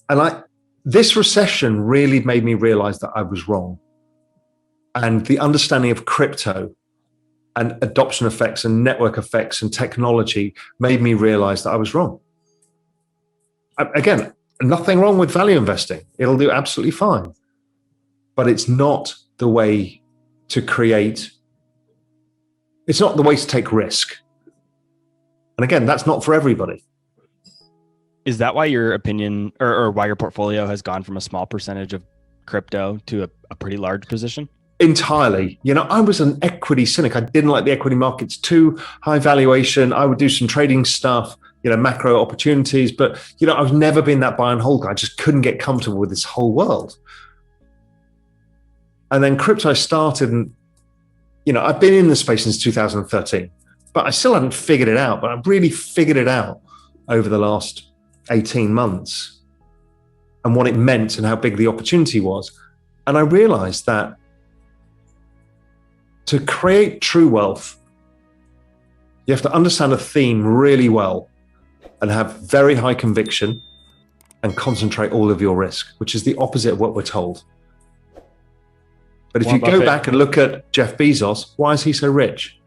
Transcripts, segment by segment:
And this recession really made me realize that I was wrong. And the understanding of crypto and adoption effects and network effects and technology made me realize that I was wrong. Again, nothing wrong with value investing. It'll do absolutely fine. But it's not the way to create, it's not the way to take risk. And again, that's not for everybody. Is that why your opinion or why your portfolio has gone from a small percentage of crypto to a pretty large position? Entirely. I was an equity cynic. I didn't like the equity markets, too high valuation. I would do some trading stuff, macro opportunities, but I've never been that buy and hold guy. I just couldn't get comfortable with this whole world. And then crypto started, and I've been in the space since 2013, but I still haven't figured it out. But I've really figured it out over the last 18 months and what it meant and how big the opportunity was. And I realized that to create true wealth, you have to understand a theme really well and have very high conviction and concentrate all of your risk, which is the opposite of what we're told. But if you go back and look at Jeff Bezos, why is he so rich?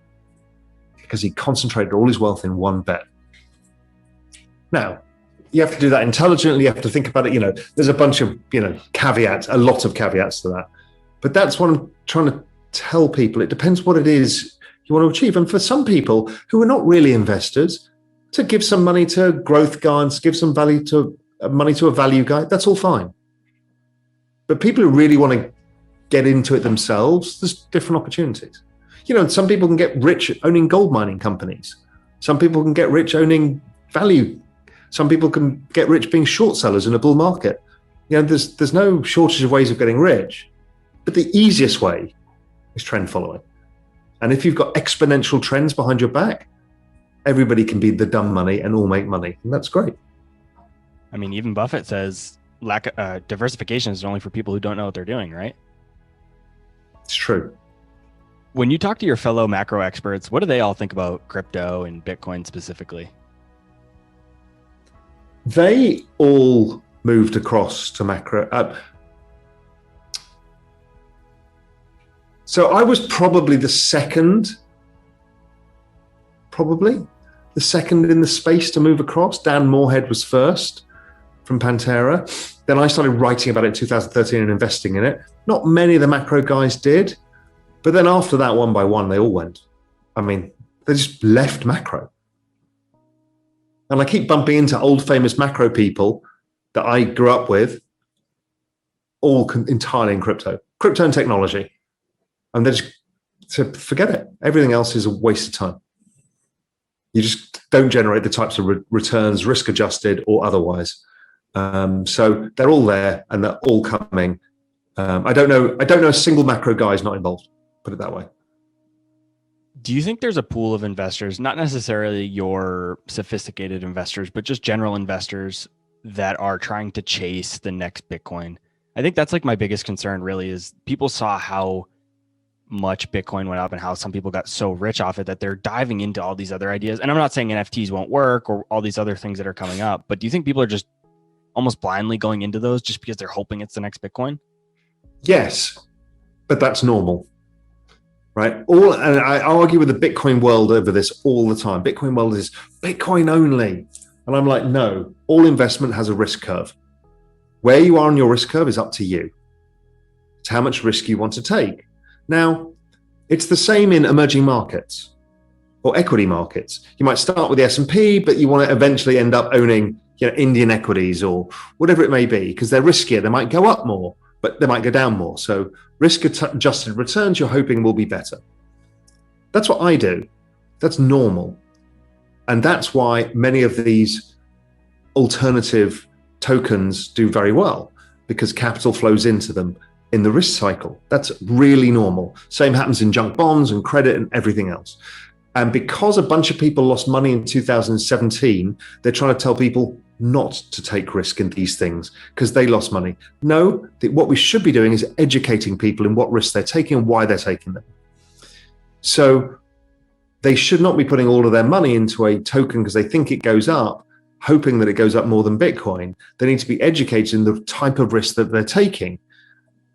Because he concentrated all his wealth in one bet. Now, you have to do that intelligently. You have to think about it. There's a bunch of, caveats, a lot of caveats to that. But that's what I'm trying to tell people. It depends what it is you want to achieve. And for some people who are not really investors, to give some money to growth guys, give some money to a value guy, that's all fine. But people who really want to get into it themselves, there's different opportunities. Some people can get rich owning gold mining companies. Some people can get rich owning value. Some people can get rich being short sellers in a bull market. There's no shortage of ways of getting rich. But the easiest way is trend following. And if you've got exponential trends behind your back, everybody can be the dumb money and all make money. And that's great. I mean, even Buffett says diversification is only for people who don't know what they're doing, right? It's true. When you talk to your fellow macro experts, what do they all think about crypto and Bitcoin specifically? They all moved across to macro. So I was probably the second in the space to move across. Dan Moorhead was first from Pantera. Then I started writing about it in 2013 and investing in it. Not many of the macro guys did, but then after that, one by one, they all went. I mean, they just left macro. And I keep bumping into old famous macro people that I grew up with, all entirely in crypto and technology. And they just forget it. Everything else is a waste of time. You just don't generate the types of returns, risk adjusted or otherwise. So they're all there and they're all coming. I don't know a single macro guy is not involved, put it that way. Do you think there's a pool of investors, not necessarily your sophisticated investors, but just general investors that are trying to chase the next Bitcoin? I think that's like my biggest concern really is people saw how much Bitcoin went up and how some people got so rich off it that they're diving into all these other ideas. And I'm not saying NFTs won't work or all these other things that are coming up, but do you think people are just almost blindly going into those just because they're hoping it's the next Bitcoin? Yes, but that's normal, right? And I argue with the Bitcoin world over this all the time. Bitcoin world is Bitcoin only. And I'm like, no, all investment has a risk curve. Where you are on your risk curve is up to you. It's how much risk you want to take. Now, it's the same in emerging markets or equity markets. You might start with the S&P, but you want to eventually end up owning Indian equities or whatever it may be, because they're riskier. They might go up more, but they might go down more. So risk-adjusted returns you're hoping will be better. That's what I do. That's normal. And that's why many of these alternative tokens do very well, because capital flows into them in the risk cycle. That's really normal. Same happens in junk bonds and credit and everything else. And because a bunch of people lost money in 2017, they're trying to tell people not to take risk in these things because they lost money. No, what we should be doing is educating people in what risks they're taking and why they're taking them. So they should not be putting all of their money into a token because they think it goes up hoping that it goes up more than Bitcoin. They need to be educated in the type of risk that they're taking,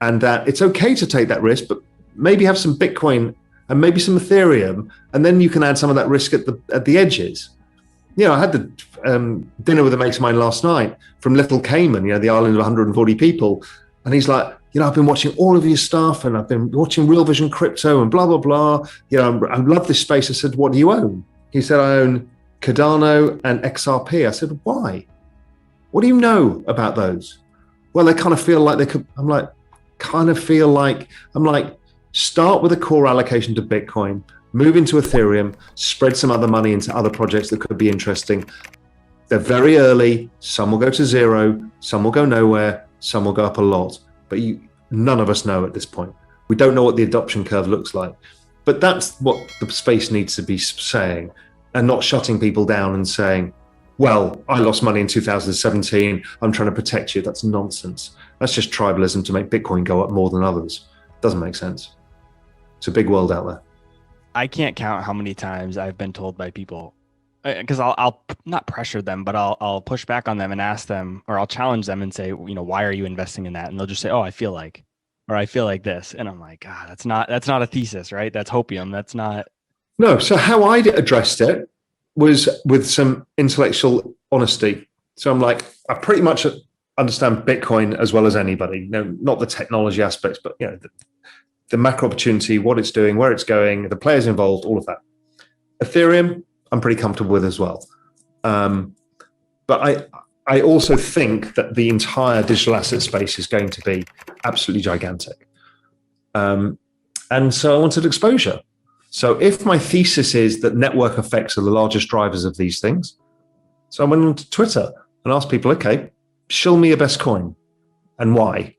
and that it's okay to take that risk, but maybe have some Bitcoin and maybe some Ethereum, and then you can add some of that risk at the edges. I had the dinner with a mate of mine last night from Little Cayman, the island of 140 people, and he's like, I've been watching all of your stuff, and I've been watching Real Vision Crypto and blah blah blah. I love this space. I said, what do you own? He said, I own Cardano and XRP. I said, why? What do you know about those? Well, they kind of feel like they could. I'm like, start with a core allocation to Bitcoin, move into Ethereum, spread some other money into other projects that could be interesting. They're very early. Some will go to zero, some will go nowhere, some will go up a lot. But none of us know at this point. We don't know what the adoption curve looks like. But that's what the space needs to be saying, and not shutting people down and saying, well, I lost money in 2017, I'm trying to protect you. That's nonsense. That's just tribalism to make Bitcoin go up more than others. Doesn't make sense. It's a big world out there. I can't count how many times I've been told by people, because I'll not pressure them, but I'll push back on them and ask them, or I'll challenge them and say, why are you investing in that? And they'll just say, oh, I feel like, or I feel like this. And I'm like, that's not a thesis, right? That's hopium. That's not. No. So how I addressed it was with some intellectual honesty. So I'm like, I pretty much understand Bitcoin as well as anybody. Not the technology aspects, but the macro opportunity, what it's doing, where it's going, the players involved, all of that. Ethereum, I'm pretty comfortable with as well. But I also think that the entire digital asset space is going to be absolutely gigantic. And so I wanted exposure. So if my thesis is that network effects are the largest drivers of these things, so I went on to Twitter and asked people, okay, show me your best coin and why.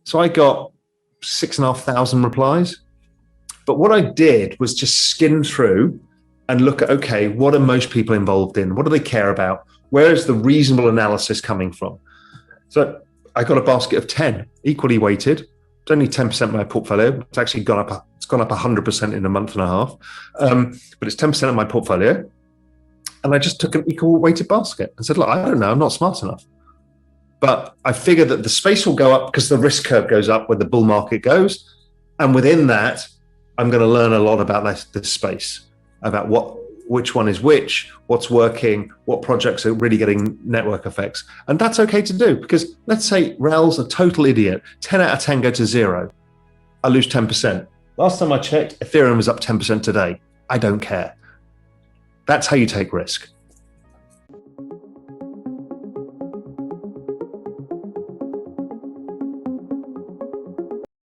So I got 6,500 replies. But what I did was just skim through and look at, okay, what are most people involved in? What do they care about? Where is the reasonable analysis coming from? So I got a basket of 10, equally weighted. It's only 10% of my portfolio. It's actually gone up. It's gone up 100% in a month and a half. But it's 10% of my portfolio. And I just took an equal weighted basket and said, look, I don't know. I'm not smart enough. But I figure that the space will go up because the risk curve goes up when the bull market goes. And within that, I'm going to learn a lot about this space, about which one is which, what's working, what projects are really getting network effects. And that's okay to do, because let's say Raoul's a total idiot. 10 out of 10 go to zero. I lose 10%. Last time I checked, Ethereum is up 10% today. I don't care. That's how you take risk.